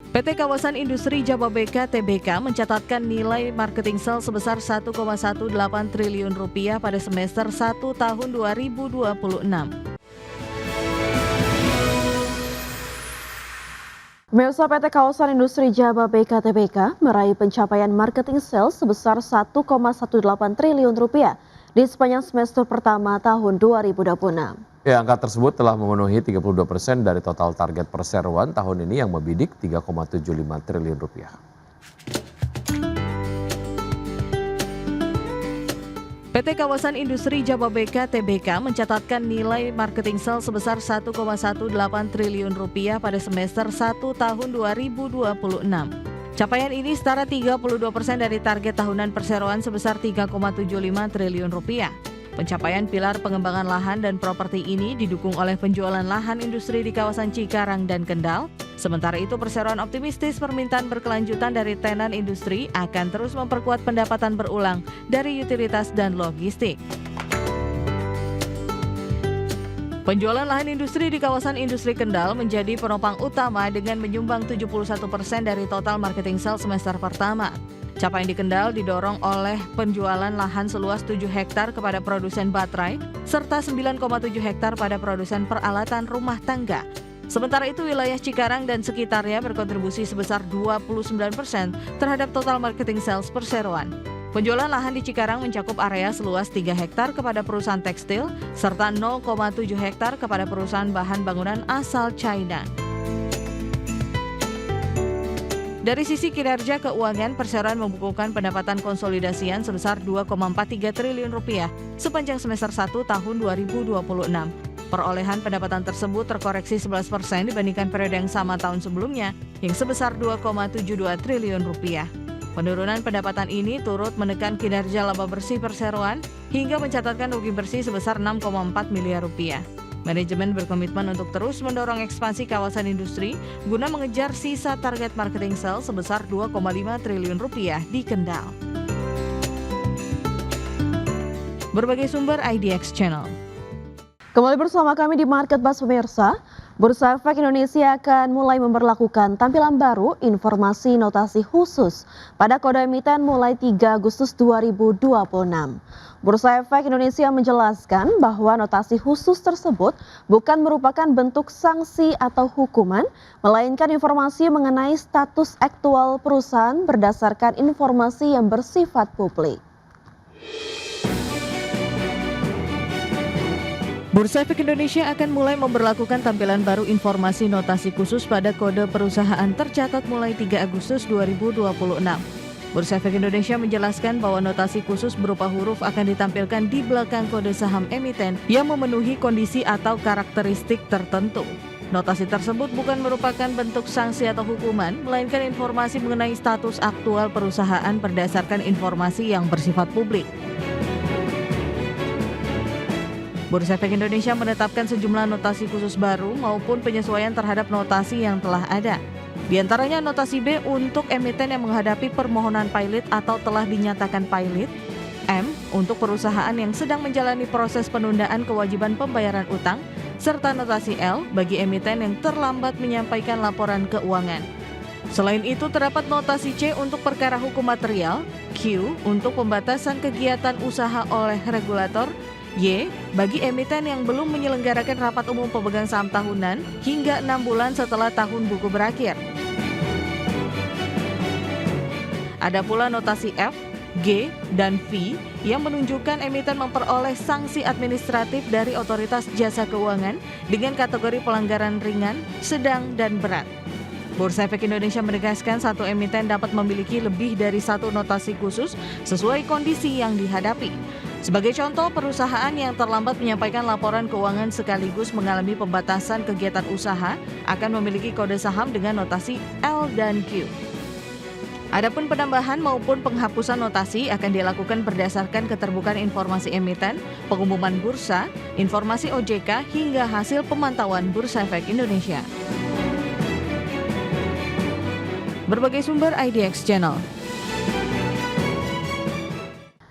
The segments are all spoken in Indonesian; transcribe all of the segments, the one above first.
PT Kawasan Industri Jababeka (TBK) mencatatkan nilai marketing sales sebesar 1,18 triliun rupiah pada semester 1 tahun 2026. Pemirsa, PT Kawasan Industri Jababeka (TBK) meraih pencapaian marketing sales sebesar 1,18 triliun rupiah di sepanjang semester pertama tahun 2026. Angka tersebut telah memenuhi 32% dari total target perseroan tahun ini yang membidik 3,75 triliun rupiah. PT Kawasan Industri Jababeka (TBK) mencatatkan nilai marketing sales sebesar 1,18 triliun rupiah pada semester 1 tahun 2026. Capaian ini setara 32% dari target tahunan perseroan sebesar 3,75 triliun rupiah. Pencapaian pilar pengembangan lahan dan properti ini didukung oleh penjualan lahan industri di kawasan Cikarang dan Kendal. Sementara itu, perseroan optimistis permintaan berkelanjutan dari tenan industri akan terus memperkuat pendapatan berulang dari utilitas dan logistik. Penjualan lahan industri di kawasan industri Kendal menjadi penopang utama dengan menyumbang 71% dari total marketing sales semester pertama. Capaian di Kendal didorong oleh penjualan lahan seluas 7 hektar kepada produsen baterai, serta 9,7 hektar pada produsen peralatan rumah tangga. Sementara itu, wilayah Cikarang dan sekitarnya berkontribusi sebesar 29% terhadap total marketing sales perseroan. Penjualan lahan di Cikarang mencakup area seluas 3 hektar kepada perusahaan tekstil, serta 0,7 hektar kepada perusahaan bahan bangunan asal China. Dari sisi kinerja keuangan, perseroan membukukan pendapatan konsolidasian sebesar 2,43 triliun rupiah sepanjang semester 1 tahun 2026. Perolehan pendapatan tersebut terkoreksi 11% dibandingkan periode yang sama tahun sebelumnya, yang sebesar 2,72 triliun rupiah. Penurunan pendapatan ini turut menekan kinerja laba bersih perseroan hingga mencatatkan rugi bersih sebesar 6,4 miliar rupiah. Manajemen berkomitmen untuk terus mendorong ekspansi kawasan industri guna mengejar sisa target marketing sales sebesar 2,5 triliun rupiah di Kendal. Berbagai sumber IDX Channel. Kembali bersama kami di Market Buzz, pemirsa. Bursa Efek Indonesia akan mulai memberlakukan tampilan baru informasi notasi khusus pada kode emiten mulai 3 Agustus 2026. Bursa Efek Indonesia menjelaskan bahwa notasi khusus tersebut bukan merupakan bentuk sanksi atau hukuman, melainkan informasi mengenai status aktual perusahaan berdasarkan informasi yang bersifat publik. Bursa Efek Indonesia akan mulai memberlakukan tampilan baru informasi notasi khusus pada kode perusahaan tercatat mulai 3 Agustus 2026. Bursa Efek Indonesia menjelaskan bahwa notasi khusus berupa huruf akan ditampilkan di belakang kode saham emiten yang memenuhi kondisi atau karakteristik tertentu. Notasi tersebut bukan merupakan bentuk sanksi atau hukuman, melainkan informasi mengenai status aktual perusahaan berdasarkan informasi yang bersifat publik. Bursa Efek Indonesia menetapkan sejumlah notasi khusus baru maupun penyesuaian terhadap notasi yang telah ada. Di antaranya notasi B untuk emiten yang menghadapi permohonan pilot atau telah dinyatakan pilot, M untuk perusahaan yang sedang menjalani proses penundaan kewajiban pembayaran utang, serta notasi L bagi emiten yang terlambat menyampaikan laporan keuangan. Selain itu, terdapat notasi C untuk perkara hukum material, Q untuk pembatasan kegiatan usaha oleh regulator, Y bagi emiten yang belum menyelenggarakan rapat umum pemegang saham tahunan hingga 6 bulan setelah tahun buku berakhir. Ada pula notasi F, G, dan V yang menunjukkan emiten memperoleh sanksi administratif dari otoritas jasa keuangan dengan kategori pelanggaran ringan, sedang, dan berat. Bursa Efek Indonesia menegaskan satu emiten dapat memiliki lebih dari satu notasi khusus sesuai kondisi yang dihadapi. Sebagai contoh, perusahaan yang terlambat menyampaikan laporan keuangan sekaligus mengalami pembatasan kegiatan usaha akan memiliki kode saham dengan notasi L dan Q. Adapun penambahan maupun penghapusan notasi akan dilakukan berdasarkan keterbukaan informasi emiten, pengumuman bursa, informasi OJK, hingga hasil pemantauan Bursa Efek Indonesia. Berbagai sumber IDX Channel.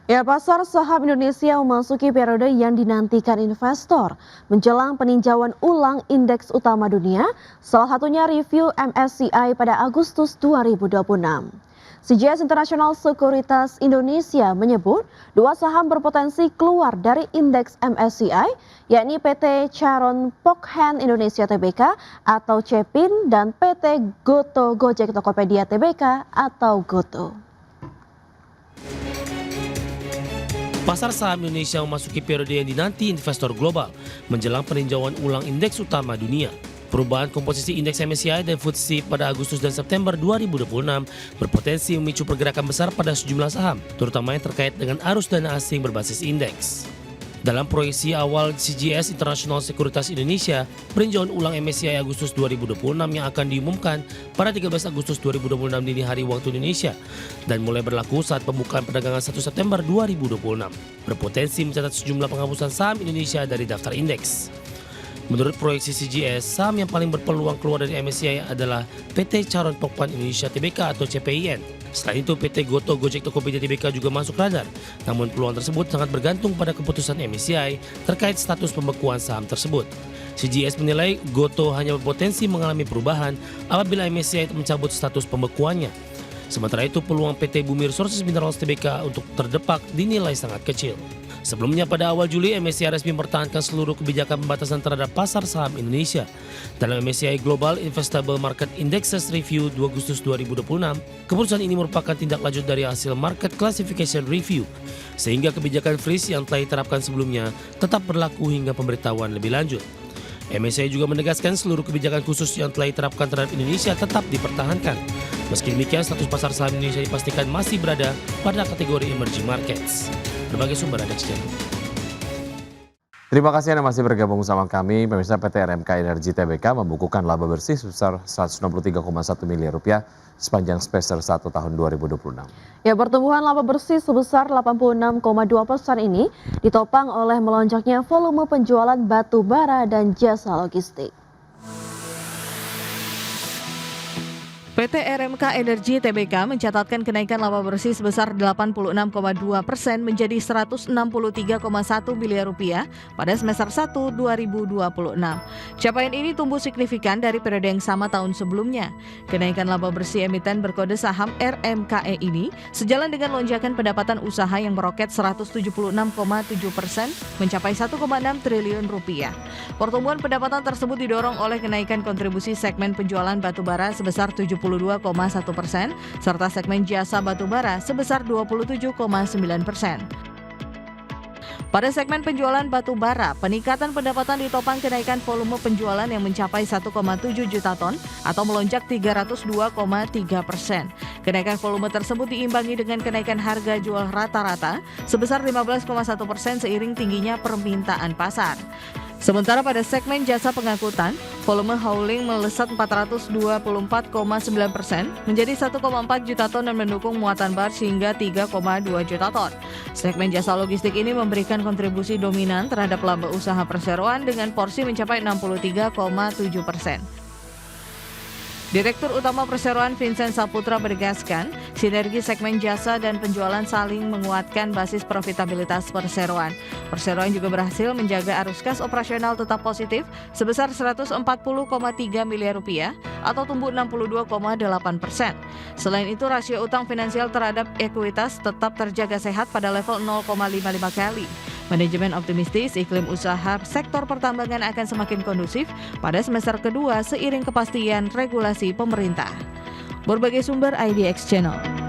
Ya, pasar saham Indonesia memasuki periode yang dinantikan investor menjelang peninjauan ulang indeks utama dunia, salah satunya review MSCI pada Agustus 2026. CGS International Sekuritas Indonesia menyebut dua saham berpotensi keluar dari indeks MSCI, yakni PT Charon Pokphand Indonesia Tbk atau CEPIN dan PT Goto Gojek Tokopedia Tbk atau Goto. Pasar saham Indonesia memasuki periode yang dinanti investor global menjelang peninjauan ulang indeks utama dunia. Perubahan komposisi indeks MSCI dan FTSE pada Agustus dan September 2026 berpotensi memicu pergerakan besar pada sejumlah saham, terutama yang terkait dengan arus dana asing berbasis indeks. Dalam proyeksi awal CGS International Sekuritas Indonesia, peninjauan ulang MSCI Agustus 2026 yang akan diumumkan pada 13 Agustus 2026 dini hari waktu Indonesia dan mulai berlaku saat pembukaan perdagangan 1 September 2026 berpotensi mencatat sejumlah penghapusan saham Indonesia dari daftar indeks. Menurut proyeksi CGS, saham yang paling berpeluang keluar dari MSCI adalah PT Charon Pokphand Indonesia Tbk atau CPIN. Selain itu, PT Goto Gojek Tokopedia Tbk juga masuk radar. Namun peluang tersebut sangat bergantung pada keputusan MSCI terkait status pembekuan saham tersebut. CGS menilai Goto hanya berpotensi mengalami perubahan apabila MSCI mencabut status pembekuannya. Sementara itu, peluang PT Bumi Resources Minerals Tbk untuk terdepak dinilai sangat kecil. Sebelumnya pada awal Juli, MSCI resmi mempertahankan seluruh kebijakan pembatasan terhadap pasar saham Indonesia. Dalam MSCI Global Investable Market Indexes Review 2 Agustus 2026, keputusan ini merupakan tindak lanjut dari hasil Market Classification Review, sehingga kebijakan freeze yang telah diterapkan sebelumnya tetap berlaku hingga pemberitahuan lebih lanjut. MSCI juga menegaskan seluruh kebijakan khusus yang telah diterapkan terhadap Indonesia tetap dipertahankan. Meski demikian, status pasar saham Indonesia dipastikan masih berada pada kategori emerging markets. Berbagai sumber ada di channel. Terima kasih Anda masih bergabung sama kami. Pemirsa, PT RMK Energi Tbk membukukan laba bersih sebesar 163,1 miliar rupiah sepanjang semester 1 tahun 2026. Ya, pertumbuhan laba bersih sebesar 86,2% ini ditopang oleh melonjaknya volume penjualan batu bara dan jasa logistik. PT RMK Energi Tbk mencatatkan kenaikan laba bersih sebesar 86,2% menjadi 163,1 miliar rupiah pada semester 1 2026. Capaian ini tumbuh signifikan dari periode yang sama tahun sebelumnya. Kenaikan laba bersih emiten berkode saham RMKE ini sejalan dengan lonjakan pendapatan usaha yang meroket 176,7% mencapai 1,6 triliun rupiah. Pertumbuhan pendapatan tersebut didorong oleh kenaikan kontribusi segmen penjualan batubara sebesar 72,1% serta segmen jasa batubara sebesar 27,9%. Pada segmen penjualan batu bara, peningkatan pendapatan ditopang kenaikan volume penjualan yang mencapai 1,7 juta ton atau melonjak 302,3%. Kenaikan volume tersebut diimbangi dengan kenaikan harga jual rata-rata sebesar 15,1% seiring tingginya permintaan pasar. Sementara pada segmen jasa pengangkutan, volume hauling melesat 424,9% menjadi 1,4 juta ton dan mendukung muatan bar hingga 3,2 juta ton. Segmen jasa logistik ini memberikan kontribusi dominan terhadap laba usaha perseroan dengan porsi mencapai 63,7%. Direktur Utama Perseroan Vincent Saputra menegaskan, sinergi segmen jasa dan penjualan saling menguatkan basis profitabilitas perseroan. Perseroan juga berhasil menjaga arus kas operasional tetap positif sebesar 140,3 miliar rupiah atau tumbuh 62,8%. Selain itu, rasio utang finansial terhadap ekuitas tetap terjaga sehat pada level 0,55 kali. Manajemen optimistis iklim usaha sektor pertambangan akan semakin kondusif pada semester kedua seiring kepastian regulasi pemerintah. Berbagai sumber IDX Channel.